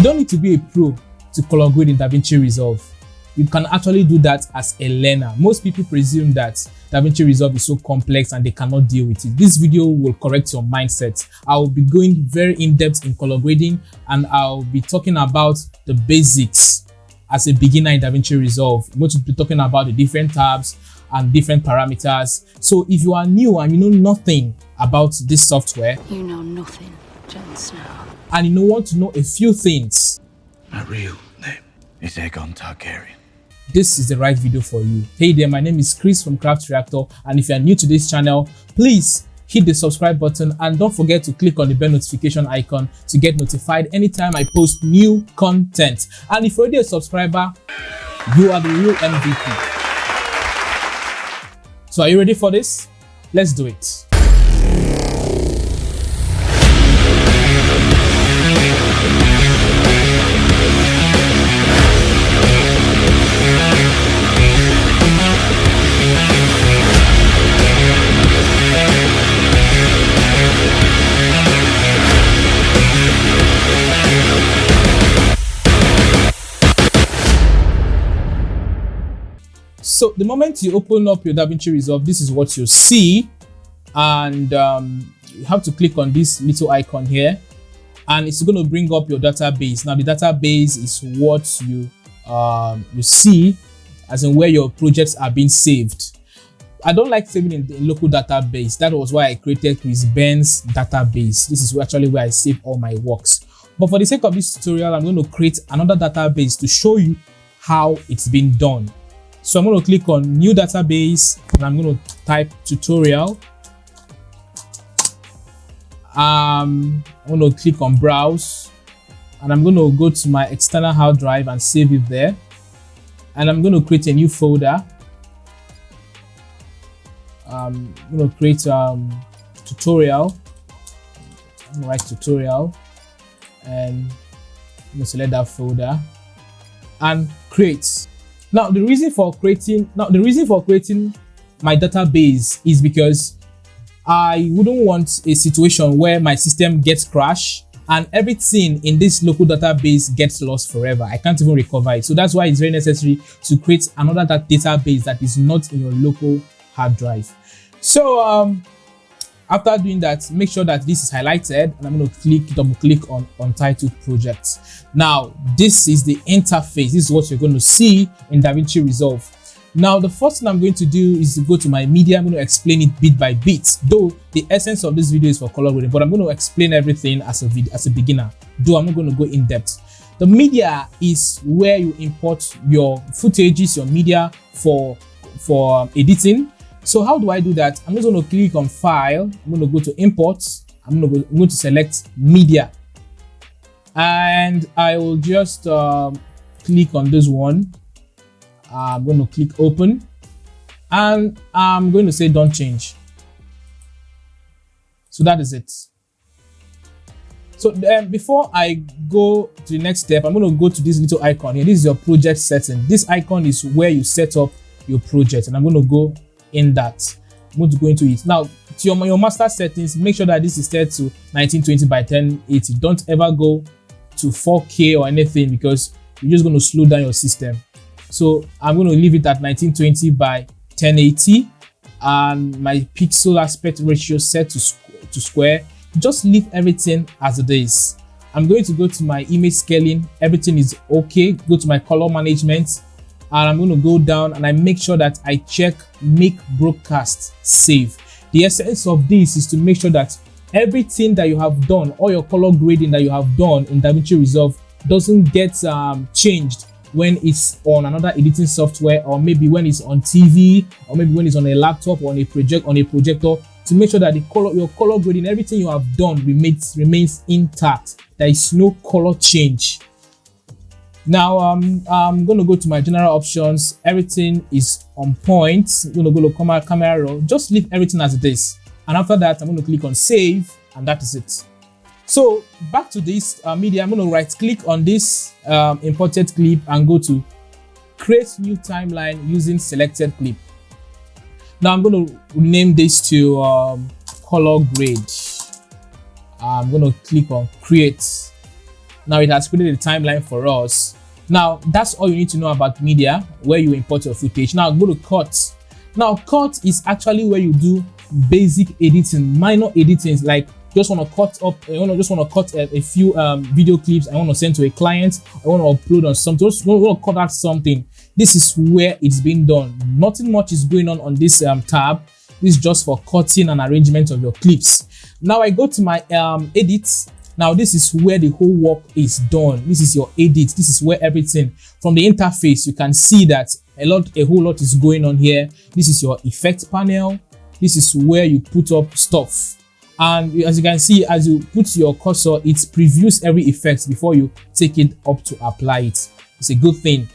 don't need to be a pro to color grade in Davinci Resolve. You can actually do that as a learner. Most people presume that Davinci Resolve is so complex and they cannot deal with it. This video will correct your mindset. I will be going very in-depth in color grading, and I'll be talking about the basics as a beginner in Davinci Resolve. I'm going to be talking about the different tabs and different parameters. So if you are new and you know nothing about this software, you know nothing, Jon Snow, and you want to know a few things, my real name is Aegon Targaryen. This is the right video for you. Hey there, my name is Chris from Craftreactor, and if you are new to this channel, please hit the subscribe button and don't forget to click on the bell notification icon to get notified anytime I post new content. And if you're already a subscriber, you are the real MVP. So are you ready for this? Let's do it. So the moment you open up your Davinci Resolve, this is what you see, and you have to click on this little icon here, and it's going to bring up your database. Now the database is what you see, as in where your projects are being saved. I don't like saving in local database. That was why I created Chris Ben's database. This is actually where I save all my works. But for the sake of this tutorial, I'm going to create another database to show you how it's been done. So I'm going to click on new database and I'm going to type tutorial. I'm going to click on browse and I'm going to go to my external hard drive and save it there. And I'm going to create a new folder. I'm going to create tutorial. I'm going to write tutorial and I'm going to select that folder and create. Now the reason for creating my database is because I wouldn't want a situation where my system gets crashed and everything in this local database gets lost forever. I can't even recover it. So that's why it's very necessary to create another database that is not in your local hard drive. So after doing that, make sure that this is highlighted, and I'm going to double click on Untitled Projects. Now, this is the interface. This is what you're going to see in Davinci Resolve. Now, the first thing I'm going to do is to go to my media. I'm going to explain it bit by bit. Though the essence of this video is for color grading, but I'm going to explain everything as a beginner. Though I'm not going to go in depth. The media is where you import your footages, your media for editing. So how do I do that? I'm just going to click on File. I'm going to go to Import. I'm going to select Media. And I will just click on this one. I'm going to click Open. And I'm going to say Don't Change. So that is it. So before I go to the next step, I'm going to go to this little icon here. This is your project setting. This icon is where you set up your project. And I'm going to go in that. I'm going to go into it. Now, to your master settings, make sure that this is set to 1920 by 1080. Don't ever go to 4K or anything because you're just going to slow down your system. So I'm going to leave it at 1920 by 1080 and my pixel aspect ratio set to square. Just leave everything as it is. I'm going to go to my image scaling. Everything is okay. Go to my color management. And I'm going to go down and I make sure that I check Make Broadcast Save. The essence of this is to make sure that everything that you have done, all your color grading that you have done in Davinci Resolve doesn't get changed when it's on another editing software, or maybe when it's on TV, or maybe when it's on a laptop or on a projector, to make sure that your color grading, everything you have done remains intact. There is no color change. Now I'm going to go to my general options. Everything is on point. I'm going to go to camera roll. Just leave everything as it is. And after that, I'm going to click on save, and that is it. So back to this media, I'm going to right click on this imported clip and go to create new timeline using selected clip. Now I'm going to name this to color grade. I'm going to click on create. Now it has created a timeline for us. Now that's all you need to know about media, where you import your footage. Now go to cut. Now cut is actually where you do basic editing, minor editing, like just want to cut up, just want to cut a few video clips I want to send to a client, I want to upload on something, just want to cut out something. This is where it's being done. Nothing much is going on this tab. This is just for cutting and arrangement of your clips. Now I go to my edits. Now this is where the whole work is done. This is your edit. This is where everything from the interface, you can see that a whole lot is going on here. This is your effect panel. This is where you put up stuff. And as you can see, as you put your cursor, it previews every effect before you take it up to apply it. It's a good thing.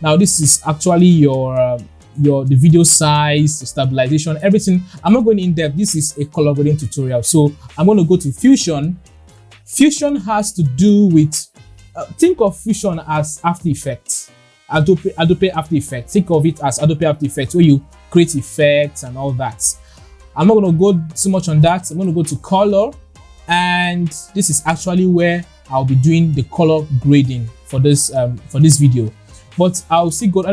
Now this is actually your the video size, the stabilization, everything. I'm not going in depth. This is a color grading tutorial, so I'm going to go to Fusion. Fusion has to do with think of Fusion as After Effects, Adobe After Effects. Think of it as Adobe After Effects, where you create effects and all that. I'm not going to go too much on that. I'm going to go to color, and this is actually where I'll be doing the color grading for this video. But I'll still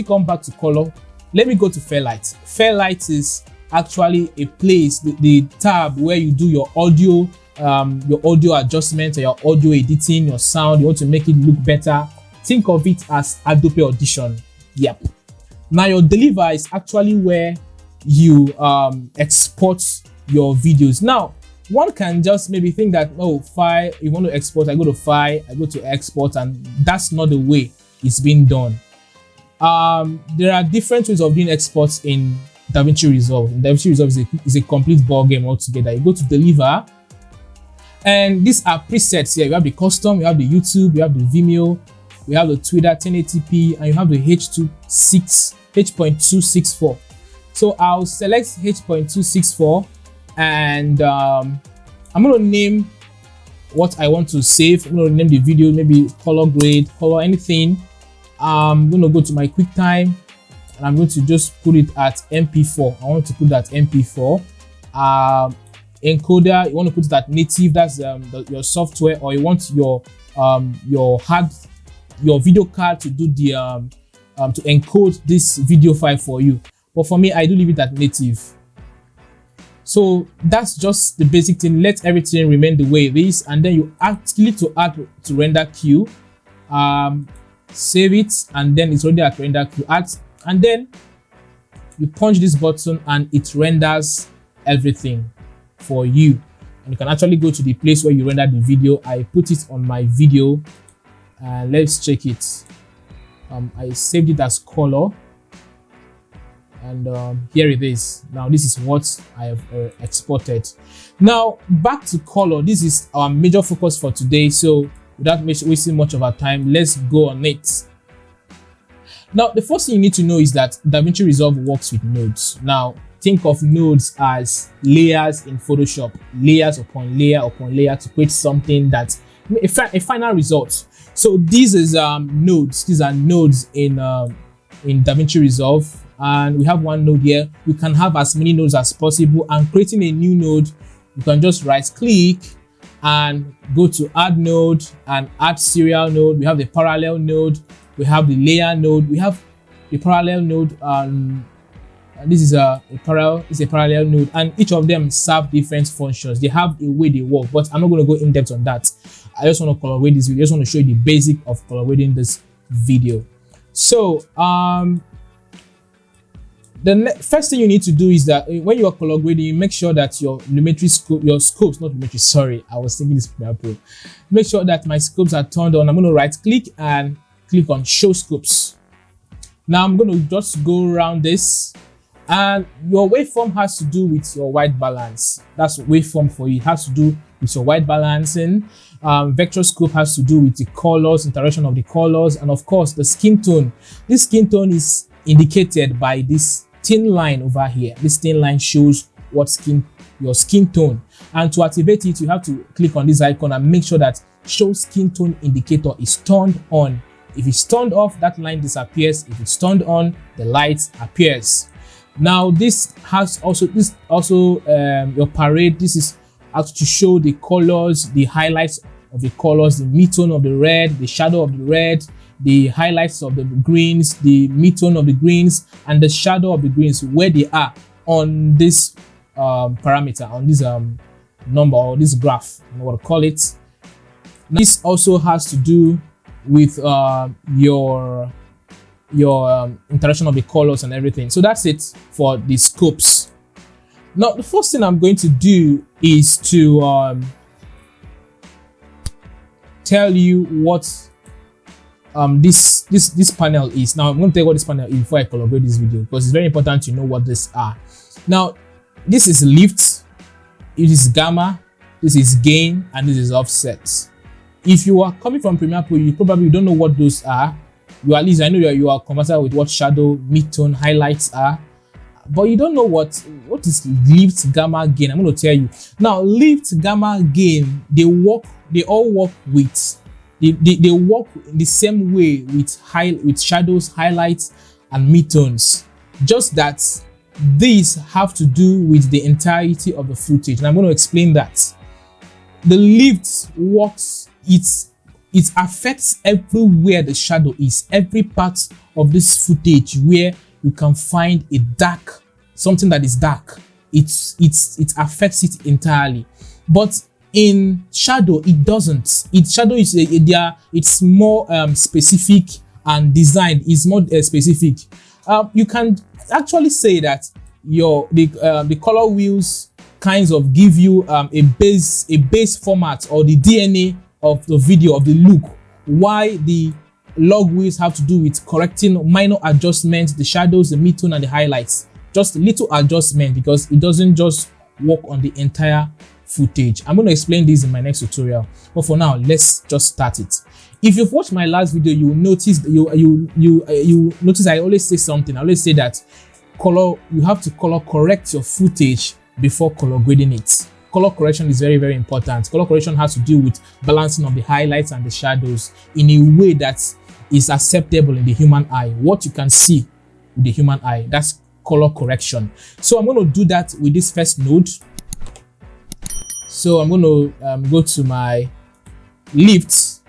come back to color. Let me go to Fairlight. Fairlight is actually a place, the tab where you do your audio adjustment, or your audio editing, your sound. You want to make it look better. Think of it as Adobe Audition. Yep. Now your deliver is actually where you export your videos. Now one can just maybe think that, oh, file, you want to export, I go to file, I go to export, and that's not the way it's being done. There are different ways of doing exports in Davinci Resolve. Davinci Resolve is a complete ball game altogether. You go to deliver, and these are presets here. You have the custom, you have the YouTube, you have the Vimeo, we have the Twitter 1080p, and you have the H.264. So I'll select H.264, and I'm going to name what I want to save. I'm going to name the video maybe color grade, color, anything. I'm going to go to my QuickTime, and I'm going to just put it at MP4. I want to put that MP4. Encoder, you want to put that native, that's your software, or you want your video card to do the to encode this video file for you. But for me, I do leave it at native. So that's just the basic thing. Let everything remain the way it is, and then you click to add to render queue. Save it, and then it's already at render queue. And then you punch this button, and it renders everything for you. And you can actually go to the place where you render the video. I put it on my video, and let's check it. I saved it as color, and here it is. Now this is what I have exported. Now back to color. This is our major focus for today, so without wasting much of our time, let's go on it. Now the first thing you need to know is that Davinci Resolve works with nodes. Now think of nodes as layers in Photoshop, layers upon layer upon layer, to create something that a final result. So these is nodes. These are nodes in Davinci Resolve, and we have one node here. You can have as many nodes as possible, and creating a new node, you can just right click and go to add node and add serial node. We have the parallel node, we have the layer node, we have the parallel node, and this is a parallel node, and each of them serve different functions. They have a way they work, but I'm not going to go in depth on that. I just want to color grade this video. I just want to show you the basic of color grading this video. So the first thing you need to do is that when you are color grading, you make sure that your scopes, not Lumetri, sorry, I was thinking this Premiere Pro. Make sure that my scopes are turned on. I'm going to right click and click on show scopes. Now I'm going to just go around this, and your waveform has to do with your white balance. That's waveform for you. It has to do with your white balancing. Vector scope has to do with the colors, interaction of the colors, and of course the skin tone. This skin tone is indicated by this thin line over here. This thin line shows what your skin tone, and to activate it, you have to click on this icon and make sure that show skin tone indicator is turned on. If it's turned off, that line disappears. If it's turned on, the light appears. Now this has also your parade. This is to show the colors, the highlights of the colors, the mid-tone of the red, the shadow of the red, the highlights of the greens, the mid-tone of the greens, and the shadow of the greens, where they are on this parameter, on this number or this graph, you know what to call it. Now, this also has to do with your interaction of the colors and everything. So that's it for the scopes. Now, the first thing I'm going to do is to tell you what this panel is. Now, I'm going to tell you what this panel is before I color grade this video, because it's very important to know what these are. Now, this is lift, it is gamma, this is gain, and this is offset. If you are coming from Premiere Pro, you probably don't know what those are. You at least, I know you are conversant with what shadow, mid-tone, highlights are, but you don't know what is lift, gamma, gain. I'm going to tell you. Now, lift, gamma, gain, they all work with, they work the same way with shadows, highlights, and mid-tones. Just that these have to do with the entirety of the footage, and I'm going to explain that. The lift works, it affects everywhere the shadow is, every part of this footage where you can find a dark, something that is dark, it affects it entirely. But in shadow, it doesn't. Shadow is it's more specific, and design is more specific. You can actually say that the color wheels kinds of give you a base format, or the DNA of the video, of the look. Why the log wheels have to do with correcting minor adjustments, the shadows, the mid-tone, and the highlights. Just little adjustment, because it doesn't just work on the entire footage. I'm going to explain this in my next tutorial, but for now, let's just start it. If you've watched my last video, you notice you notice I always say something. I always say that you have to color correct your footage before color grading it. Color correction is very, very important. Color correction has to do with balancing of the highlights and the shadows in a way that is acceptable in the human eye. What you can see with the human eye, that's color correction. So I'm going to do that with this first node. So I'm going to go to my lift,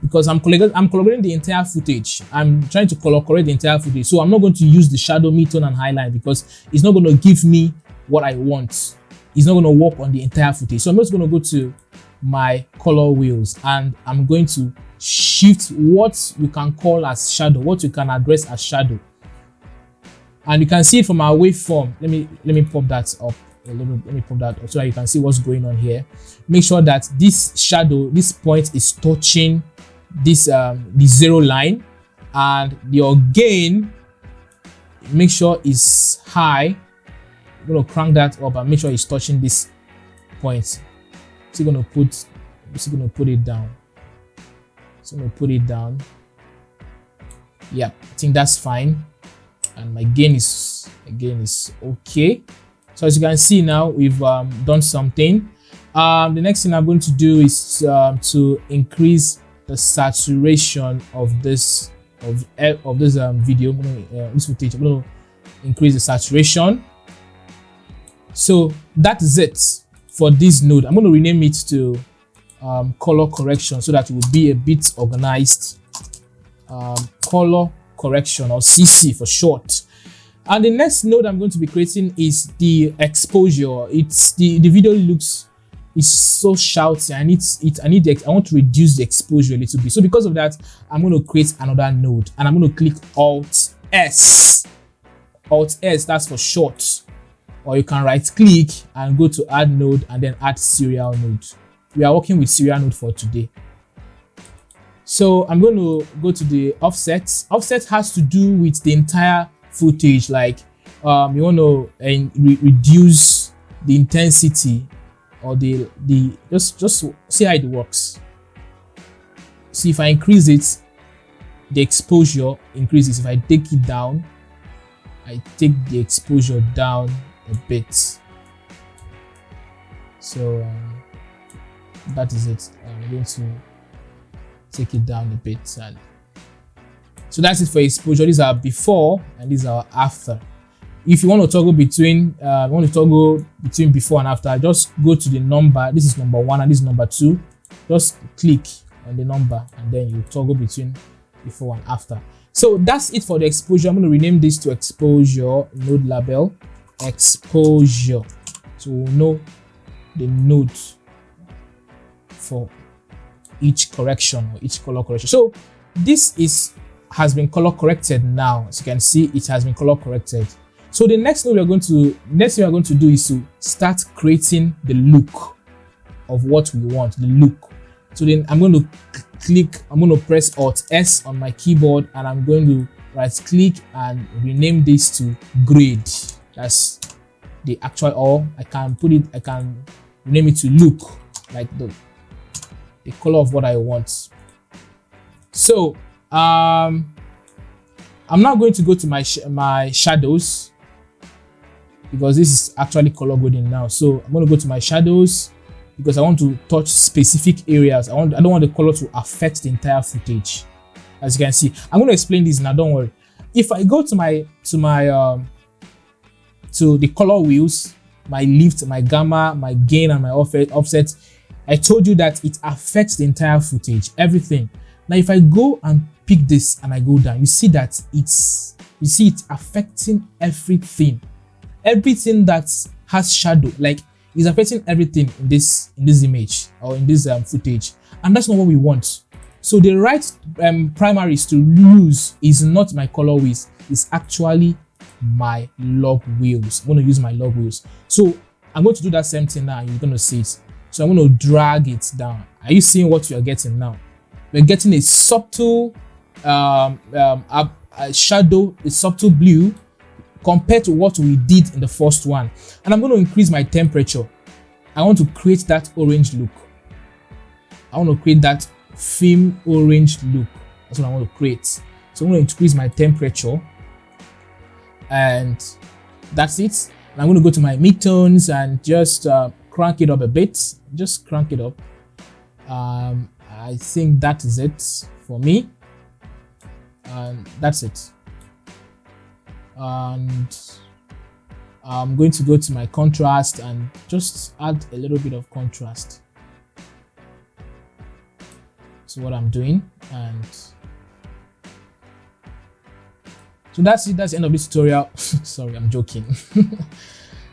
because I'm coloring the entire footage. I'm trying to color correct the entire footage. So I'm not going to use the shadow, mid-tone, and highlight, because it's not going to give me what I want. It's not going to work on the entire footage. So I'm just going to go to my color wheels, and I'm going to shift what you can call as shadow, what you can address as shadow. And you can see it from our waveform. Let me pop that up a little. Let me pop that up so that you can see what's going on here. Make sure that this shadow, this point is touching this the zero line, and your gain, make sure is high. I'm going to crank that up and make sure it's touching this point. So you're going to put it down. So I'm going to put it down. Yeah, I think that's fine. And my gain is okay. So as you can see now, we've done something. The next thing I'm going to do is to increase the saturation of this video. This footage. I'm going to increase the saturation. So that is it for this node. I'm going to rename it to color correction, so that it will be a bit organized. Color correction, or CC for short. And the next node I'm going to be creating is the exposure. It's the video is so shouty. I want to reduce the exposure a little bit. So because of that, I'm going to create another node, and I'm going to click Alt S. Alt S, that's for short. Or you can right click and go to add node, and then add serial node. We are working with serial node for today. So I'm going to go to the offset. Offset has to do with the entire footage. Like you want to reduce the intensity, or the just see how it works. See, if I increase it, the exposure increases. If I take it down, I take the exposure down a bit. So that is it. I'm going to take it down a bit, and so that's it for exposure. These are before and these are after. If you want to toggle between before and after, just go to the number. This is number 1 and this is number 2. Just click on the number and then you toggle between before and after. So that's it for the exposure. I'm going to rename this to exposure node label exposure, so we'll know the node for each correction or each color correction. So this has been color corrected now. As you can see, it has been color corrected. So the next thing we are going to do is to start creating the look of what we want, the look. So then I'm going to press Alt S on my keyboard and I'm going to right click and rename this to grade. That's the actual, or I can rename it to look, like the color of what I want. So I'm now going to go to my shadows, because this is actually color grading now. So I'm going to go to my shadows because I want to touch specific areas. I don't want the color to affect the entire footage. As you can see, I'm going to explain this now, don't worry. If I go to the color wheels, my lift, my gamma, my gain and my offset, I told you that it affects the entire footage, everything. Now if I go and pick this and I go down, you see that it's affecting everything. Everything that has shadow, like, is affecting everything in this image or in this footage, and that's not what we want. So the right primaries to use is not my color wheels, it's actually my log wheels. I'm going to use my log wheels. So I'm going to do that same thing now, and you're going to see it. So I'm going to drag it down. Are you seeing what you're getting now? We're getting a subtle shadow, a subtle blue compared to what we did in the first one. And I'm going to increase my temperature. I want to create that orange look. I want to create that film orange look. That's what I want to create. So I'm going to increase my temperature, and that's it. And I'm going to go to my midtones and just crank it up a bit. Just crank it up. I think that is it for me. And that's it. And I'm going to go to my contrast and just add a little bit of contrast to what I'm doing. And so that's it. That's the end of this tutorial. Sorry, I'm joking.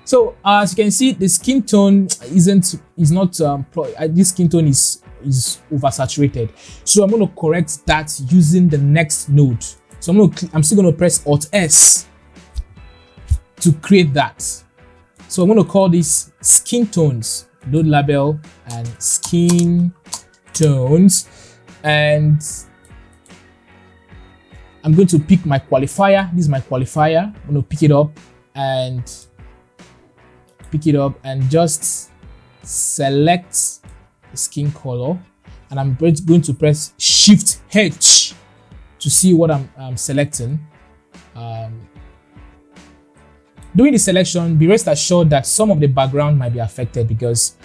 So as you can see, the skin tone this skin tone is oversaturated. So I'm going to correct that using the next node. So I'm still going to press Alt S to create that. So I'm going to call this skin tones, node label and skin tones, and I'm going to pick my qualifier. This is my qualifier. I'm going to pick it up and just select the skin color, and I'm going to press Shift H to see what I'm selecting. During the selection, be rest assured that some of the background might be affected, because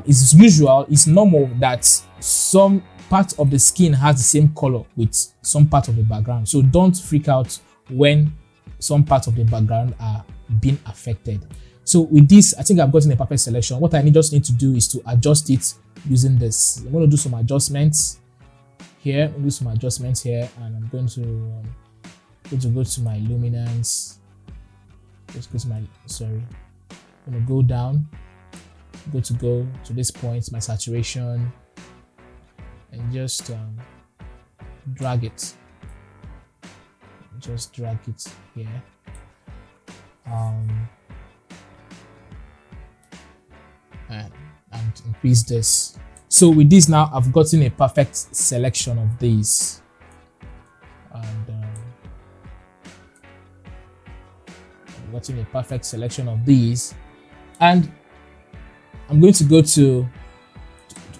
it's normal that some part of the skin has the same color with some part of the background. So don't freak out when some parts of the background are being affected. So with this, I think I've gotten a perfect selection. What I just need to do is to adjust it using this. I'm going to do some adjustments here. I'll do some adjustments here, and I'm going to go to my luminance. Just go to my, sorry, I'm going to go down, go to this point, my saturation, and just drag it. Just drag it here. And increase this. So with this now, I've gotten a perfect selection of these. And I've gotten a perfect selection of these. And I'm going to go to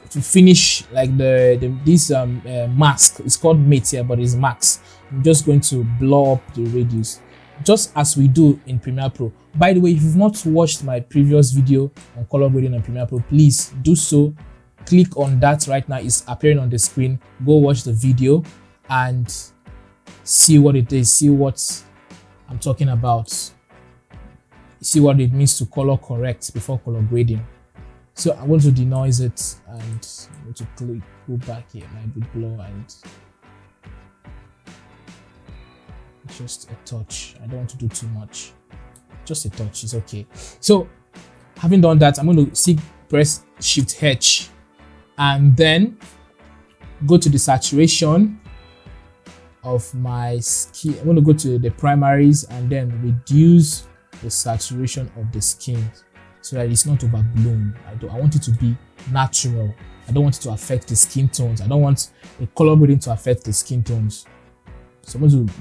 finish like this mask. It's called mate here, but it's max. I'm just going to blow up the radius, just as we do in Premiere Pro. By the way, if you've not watched my previous video on color grading in Premiere Pro, please do so. Click on that right now. It's appearing on the screen. Go watch the video and see what it is, see what I'm talking about. see what it means to color correct before color grading. So I'm going to denoise it and I'm going to click, go back here, my big blur, and just a touch. I don't want to do too much. Just a touch is okay. So having done that, I'm going to press Shift H and then go to the saturation of my skin. I'm going to go to the primaries and then reduce the saturation of the skin so that it's not overblown. I want it to be natural. I don't want it to affect the skin tones. I don't want the color grading to affect the skin tones. So I'm going to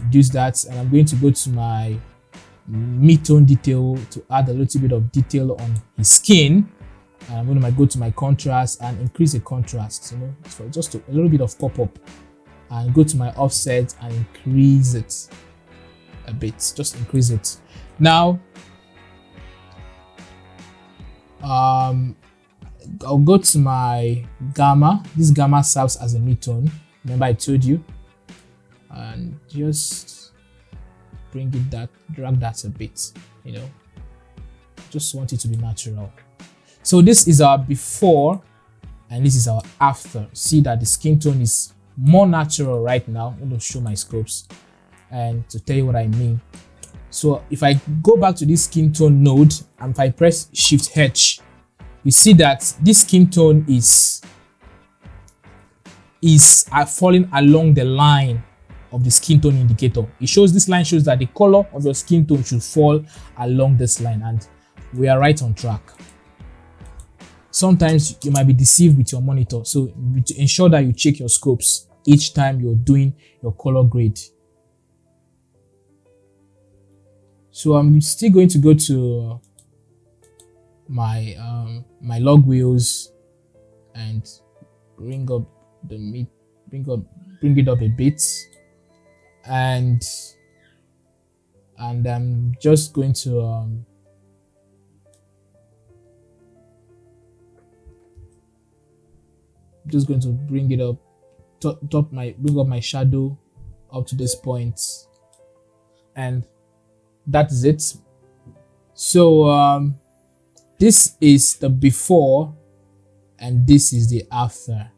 reduce that, and I'm going to go to my mid-tone detail to add a little bit of detail on his skin. And I'm going to go to my contrast and increase the contrast, for just a little bit of pop-up, and go to my offset and increase it a bit. Just increase it. Now I'll go to my gamma. This gamma serves as a mid-tone, remember I told you, and just bring it that, drag that a bit, just want it to be natural. So this is our before and this is our after. See that the skin tone is more natural right now. I'm going to show my scopes and to tell you what I mean. So if I go back to this skin tone node and if I press Shift H, you see that this skin tone is falling along the line of the skin tone indicator. This line shows that the color of your skin tone should fall along this line, and we are right on track. Sometimes you might be deceived with your monitor, so to ensure that you check your scopes each time you're doing your color grade. So I'm still going to go to my my log wheels and bring it up a bit, and I'm just going to bring it up, bring up my shadow up to this point, and that is it. So this is the before and this is the after.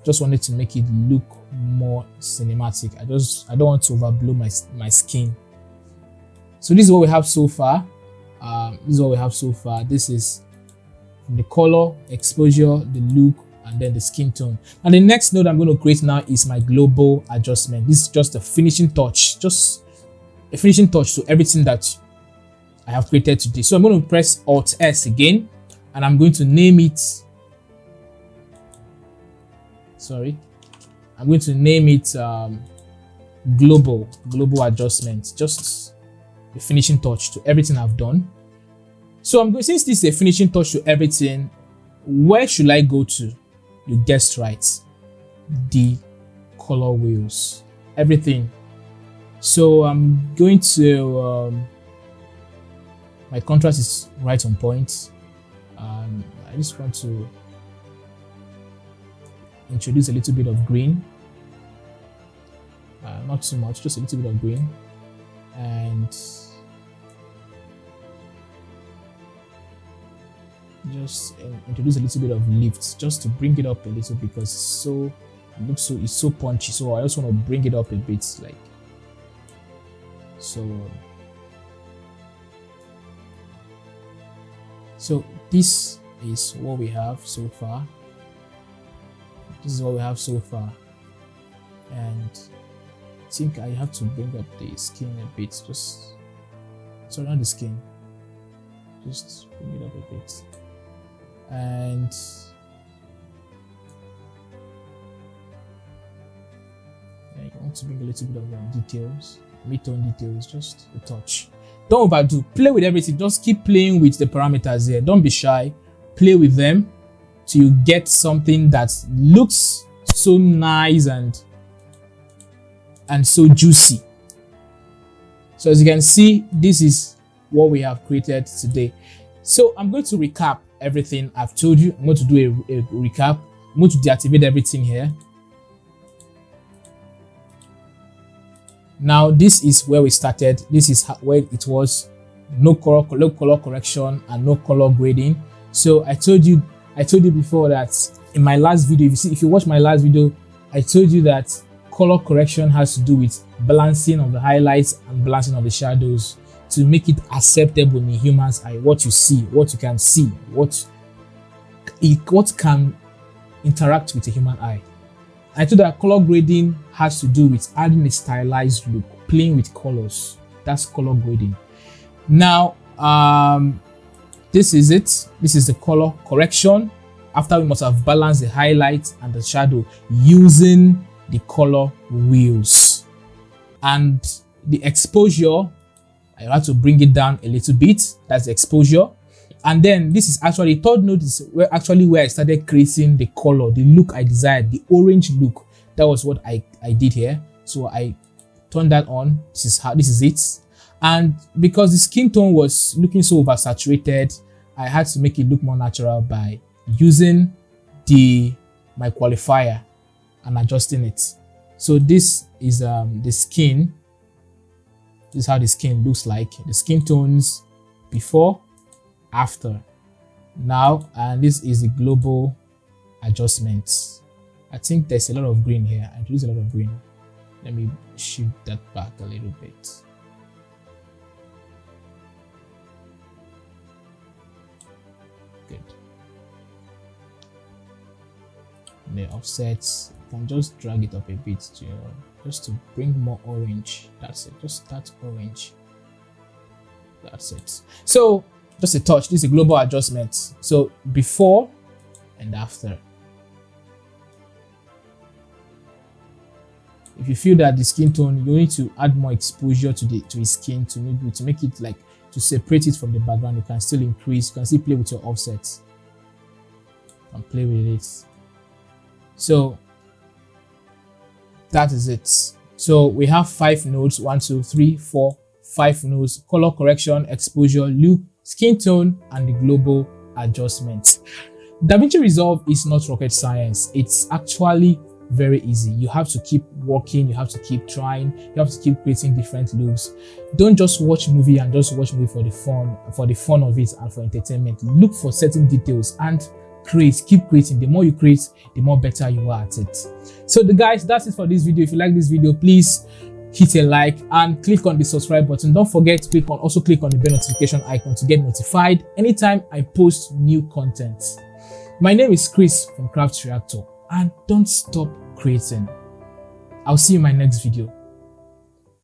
Just wanted to make it look more cinematic. I don't want to overblow my skin. So this is what we have so far. This is the color, exposure, the look, and then the skin tone. And the next node I'm going to create now is my global adjustment. This is just a finishing touch, to everything that I have created today. So I'm going to press Alt S again, and I'm going to name it. I'm going to name it global adjustment. Just a finishing touch to everything I've done. So since this is a finishing touch to everything, where should I go to? You guessed right, the color wheels, everything. So I'm going to my contrast is right on point. I just want to introduce a little bit of green, not too much, just a little bit of green, and just introduce a little bit of lift just to bring it up a little, because it's so punchy. So I just want to bring it up a bit, like so. So this is what we have so far. And I think I have to bring up the skin a bit. Not the skin. Just bring it up a bit. And I want to bring a little bit of details, mid-tone details, just a touch. Don't overdo. Play with everything. Just keep playing with the parameters here. Don't be shy. Play with them till you get something that looks so nice and so juicy. So as you can see, this is what we have created today. So I'm going to recap everything I've told you. I'm going to do a recap. I'm going to deactivate everything here. Now this is where we started. This is where it was no color correction, and no color grading. So I told you before that in my last video, if you watch my last video, I told you that color correction has to do with balancing of the highlights and balancing of the shadows to make it acceptable in a human's eye. What you see, what you can see, what can interact with a human eye. I told that color grading has to do with adding a stylized look, playing with colors. That's color grading. Now, this is it. This is the color correction. After we must have balanced the highlight and the shadow using the color wheels. And the exposure, I have to bring it down a little bit. That's the exposure. And then this is actually third node is where I started creating the color, the look I desired, the orange look. That was what I did here. So I turned that on. This is it. And because the skin tone was looking so oversaturated, I had to make it look more natural by using my qualifier and adjusting it. So this is the skin. This is how the skin looks like. The skin tones before, after, now, and this is the global adjustments. I think there's a lot of green here. I introduced a lot of green. Let me shift that back a little bit. Good. The offsets, you can just drag it up a bit to just to bring more orange. That's it. Just that orange. That's it. So just a touch. This is a global adjustment. So before and after. If you feel that the skin tone, you need to add more exposure to his skin to make it like to separate it from the background. You can still increase. You can still play with your offsets and play with it. So that is it. So we have 5 nodes: 1, 2, 3, 4, 5 nodes: color correction, exposure, look, skin tone, and the global adjustments. Davinci Resolve is not rocket science. It's actually very easy. You have to keep working, you have to keep trying, you have to keep creating different looks. Don't just watch movie and just watch movie for the fun of it and for entertainment. Look for certain details and keep creating. The more you create, the more better you are at it. So guys, that's it for this video. If you like this video, please hit a like and click on the subscribe button. Don't forget to also click on the bell notification icon to get notified anytime I post new content. My name is Chris from Craftreactor, and don't stop creating. I'll see you in my next video.